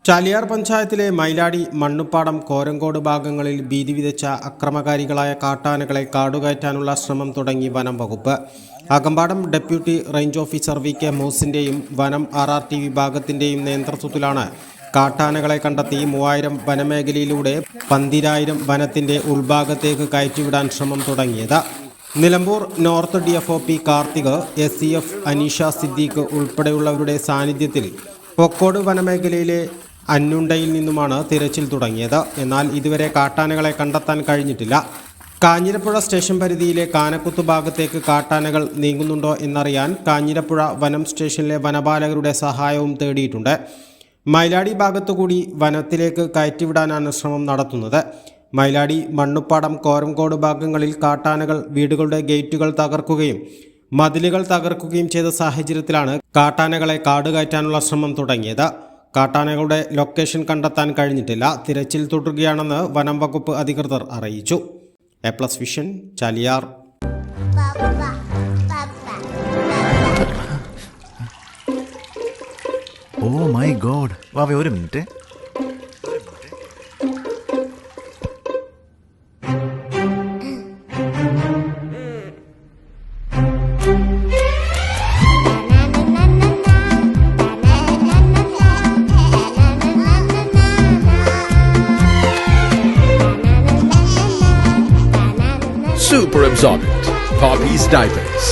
ചാലിയാർ പഞ്ചായത്തിലെ മൈലാടി, മണ്ണുപ്പാടം, കോരങ്കോട് ഭാഗങ്ങളിൽ ഭീതി വിതച്ച അക്രമകാരികളായ കാട്ടാനകളെ കാടുകയറ്റാനുള്ള ശ്രമം തുടങ്ങി വനം വകുപ്പ്. Akampadam deputy range officer V K മോസിന്റെയും വനം RRT വിഭാഗത്തിന്റെയും നേതൃത്വത്തിലാണ് കാട്ടാനകളെ കണ്ടെത്തി 3000 വനമേഖലയിലൂടെ 12000 വനത്തിന്റെ ഉൾഭാഗത്തേക്ക് കയറ്റിവിടാൻ ശ്രമം തുടങ്ങിയത്. Nilambur north DFOP Karthik, SCF Aneesha Siddique ഉൾപ്പെടെയുള്ളവരുടെ സാന്നിധ്യത്തിൽ പൊക്കോട് വനമേഖലയിലെ അന്നുണ്ടയിൽ നിന്നുമാണ് തിരച്ചിൽ തുടങ്ങിയത്. എന്നാൽ ഇതുവരെ കാട്ടാനകളെ കണ്ടെത്താൻ കഴിഞ്ഞിട്ടില്ല. കാഞ്ഞിരപ്പുഴ സ്റ്റേഷൻ പരിധിയിലെ കാനക്കുത്ത് ഭാഗത്തേക്ക് കാട്ടാനകൾ നീങ്ങുന്നുണ്ടോ എന്നറിയാൻ കാഞ്ഞിരപ്പുഴ വനം സ്റ്റേഷനിലെ വനപാലകരുടെ സഹായവും തേടിയിട്ടുണ്ട്. മൈലാടി ഭാഗത്തുകൂടി വനത്തിലേക്ക് കയറ്റിവിടാനാണ് ശ്രമം നടത്തുന്നത്. മൈലാടി, മണ്ണുപ്പാടം, കോരങ്കോട് ഭാഗങ്ങളിൽ കാട്ടാനകൾ വീടുകളുടെ ഗേറ്റുകൾ തകർക്കുകയും മതിലുകൾ തകർക്കുകയും ചെയ്ത സാഹചര്യത്തിലാണ് കാട്ടാനകളെ കാടുകയറ്റാനുള്ള ശ്രമം തുടങ്ങിയത്. കാട്ടാനകളുടെ ലൊക്കേഷൻ കണ്ടെത്താൻ കഴിഞ്ഞിട്ടില്ല. തിരച്ചിൽ തുടരുകയാണെന്ന് വനം വകുപ്പ് അധികൃതർ അറിയിച്ചു. A+ vision, Chaliyar. Oh my god, വാവേ ഒരു minute. Super absorbent. Poppy's diapers.